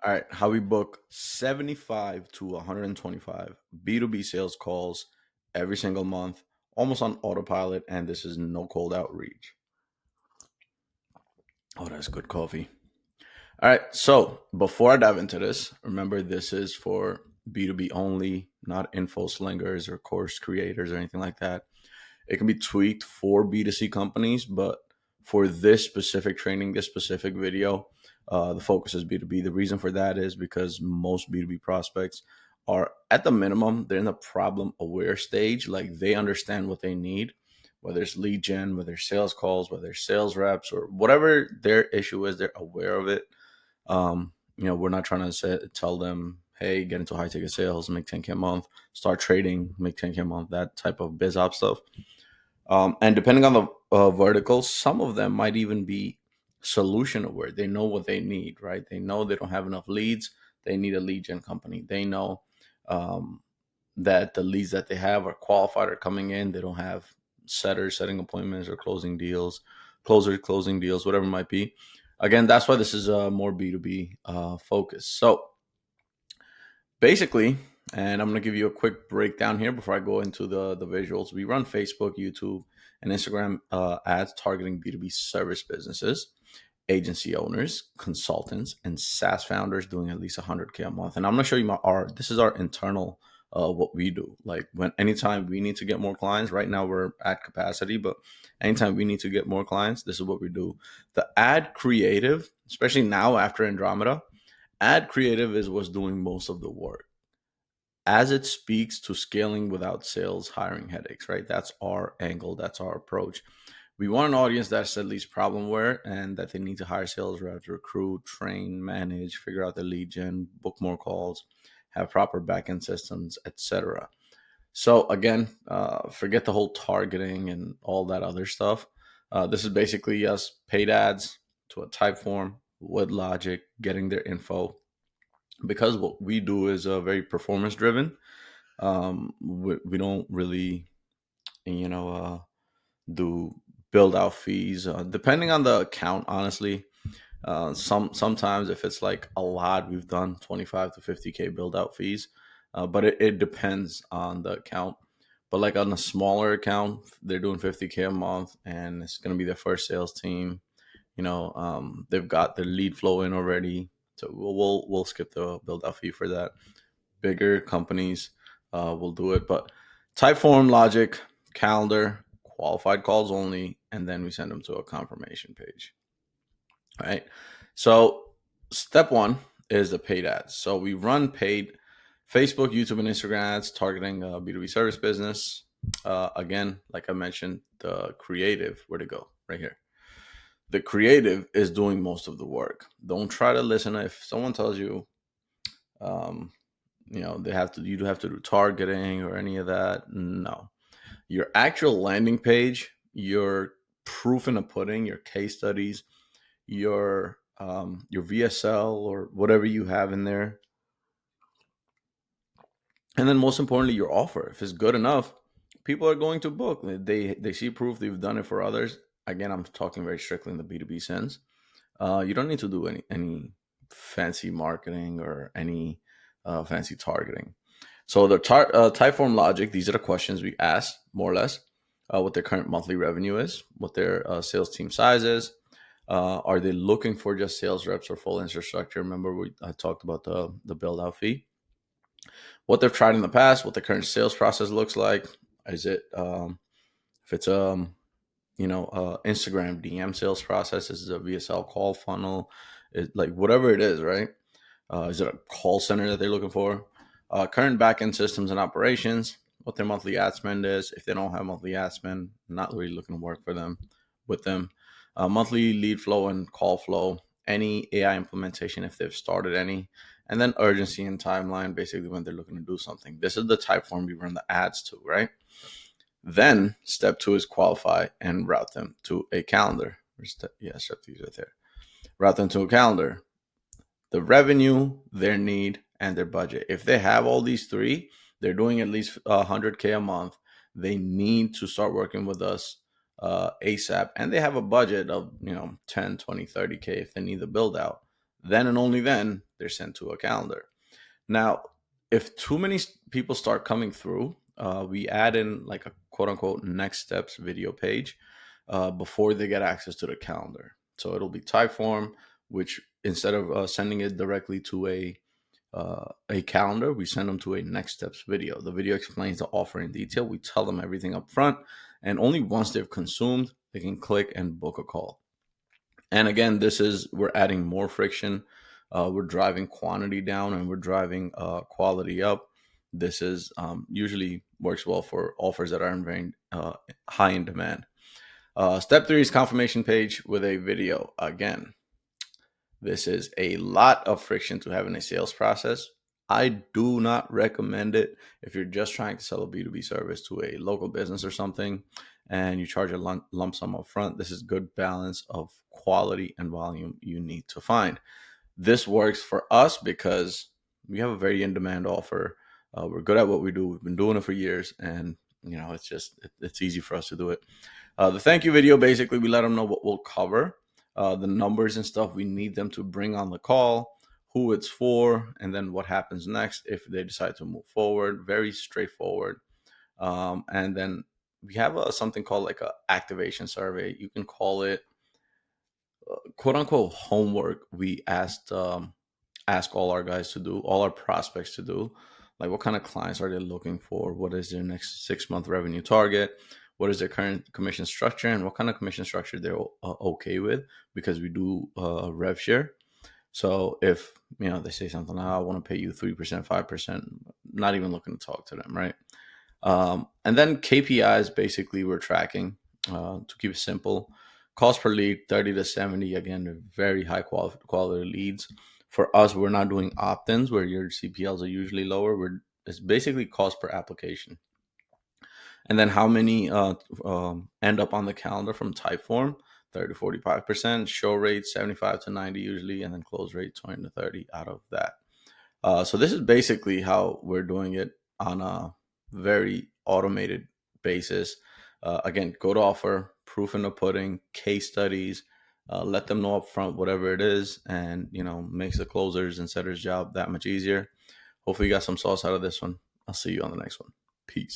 All right, how we book 75 to 125 B2B sales calls every single month, almost on autopilot, and this is no cold outreach. Oh, that's good coffee. All right, so before I dive into this, remember this is for B2B only, not info slingers or course creators or anything like that. It can be tweaked for B2C companies, but for this specific training, this specific video, the focus is B2B. The reason for that is because most B2B prospects are at the minimum, they're in the problem aware stage. Like they understand what they need, whether it's lead gen, whether it's sales calls, whether it's sales reps, or whatever their issue is, they're aware of it. We're not trying to tell them, hey, get into high ticket sales, make 10K a month, start trading, make 10K a month, that type of biz op stuff. And depending on the verticals, some of them might even be solution aware. They know what they need, right? They know they don't have enough leads. They need a lead gen company. They know um, that the leads that they have are qualified or coming in. They don't have setters setting appointments or closing deals, closers closing deals, whatever it might be. Again, that's why this is a more B2B focus. So basically, and I'm going to give you a quick breakdown here before I go into the visuals. We run Facebook, YouTube, and Instagram ads targeting B2B service businesses, agency owners, consultants, and SaaS founders doing at least 100K a month. And I'm going to show you this is our internal what we do. Like anytime we need to get more clients, right now we're at capacity, but anytime we need to get more clients, this is what we do. The ad creative, especially now after Andromeda, ad creative is what's doing most of the work as it speaks to scaling without sales hiring headaches, right? That's our angle. That's our approach. We want an audience that's at least problem aware and that they need to hire sales reps, recruit, train, manage, figure out the lead gen, book more calls, have proper backend systems, etc. So again, forget the whole targeting and all that other stuff. This is basically us paid ads to a Typeform with logic, getting their info, because what we do is very performance driven. We don't really, you know, do build out fees depending on the account. Honestly, sometimes if it's like a lot, we've done 25 to 50K build out fees, but it depends on the account. But like on a smaller account, they're doing 50K a month, and it's going to be their first sales team. They've got their lead flow in already, so we'll skip the build out fee for that. Bigger companies will do it, but Typeform, logic, calendar, qualified calls only, and then we send them to a confirmation page. All right. So step one is the paid ads. So we run paid Facebook, YouTube, and Instagram ads targeting B2B service business. Again, like I mentioned, the creative, where to go? Right here. The creative is doing most of the work. Don't try to listen. If someone tells you, you do have to do targeting or any of that. No, your actual landing page, your proof in the pudding, your case studies, your VSL or whatever you have in there, and then most importantly, your offer. If it's good enough, people are going to book. They see proof that you've done it for others. Again, I'm talking very strictly in the B2B sense. You don't need to do any fancy marketing or any fancy targeting. So the Typeform logic, these are the questions we ask, more or less, what their current monthly revenue is, what their sales team size is. Are they looking for just sales reps or full infrastructure? Remember, I talked about the build out fee. What they've tried in the past, what the current sales process looks like. Is it if it's Instagram DM sales process? Is it a VSL call funnel? Like whatever it is, right? Is it a call center that they're looking for? Current backend systems and operations, what their monthly ad spend is. If they don't have monthly ad spend, not really looking to work for them, with them. Monthly lead flow and call flow, any AI implementation if they've started any, and then urgency and timeline, basically when they're looking to do something. This is the Typeform we run the ads to, right? Then step two is qualify and route them to a calendar. Step two is right there. Route them to a calendar. The revenue, their need, and their budget. If they have all these three, they're doing at least 100K a month. They need to start working with us ASAP. And they have a budget of 10, 20, 30K if they need the build out. Then and only then they're sent to a calendar. Now, if too many people start coming through, we add in like a quote unquote next steps video page before they get access to the calendar. So it'll be Typeform, which instead of sending it directly to a calendar, we send them to a next steps video. The video explains the offer in detail. We tell them everything up front, and only once they've consumed, they can click and book a call. And again, we're adding more friction. We're driving quantity down, and we're driving quality up. This is usually works well for offers that are in very high in demand. Step 3 is confirmation page with a video. Again, this is a lot of friction to have in a sales process. I do not recommend it if you're just trying to sell a B2B service to a local business or something and you charge a lump sum up front. This is good balance of quality and volume you need to find. This works for us because we have a very in-demand offer. We're good at what we do. We've been doing it for years, and it's easy for us to do it. The thank you video, basically, we let them know what we'll cover, the numbers and stuff we need them to bring on the call, who it's for, and then what happens next if they decide to move forward. Very straightforward. And then we have something called like a activation survey. You can call it quote unquote homework. We ask all our guys to do, all our prospects to do, like what kind of clients are they looking for, what is their next 6-month revenue target, what is their current commission structure, and what kind of commission structure they're okay with, because we do rev share. So if they say something, I want to pay you 3%, 5%, not even looking to talk to them, right? And then KPIs, basically we're tracking to keep it simple. Cost per lead, 30 to 70. Again, they're very high quality leads. For us, we're not doing opt-ins where your CPLs are usually lower. It's basically cost per application. And then how many end up on the calendar from Typeform? 30 to 45%. Show rate 75 to 90 usually, and then close rate 20 to 30 out of that. So this is basically how we're doing it on a very automated basis. Again, go to offer, proof in the pudding, case studies, let them know up front whatever it is, and makes the closers and setters job that much easier. Hopefully you got some sauce out of this one. I'll see you on the next one. Peace.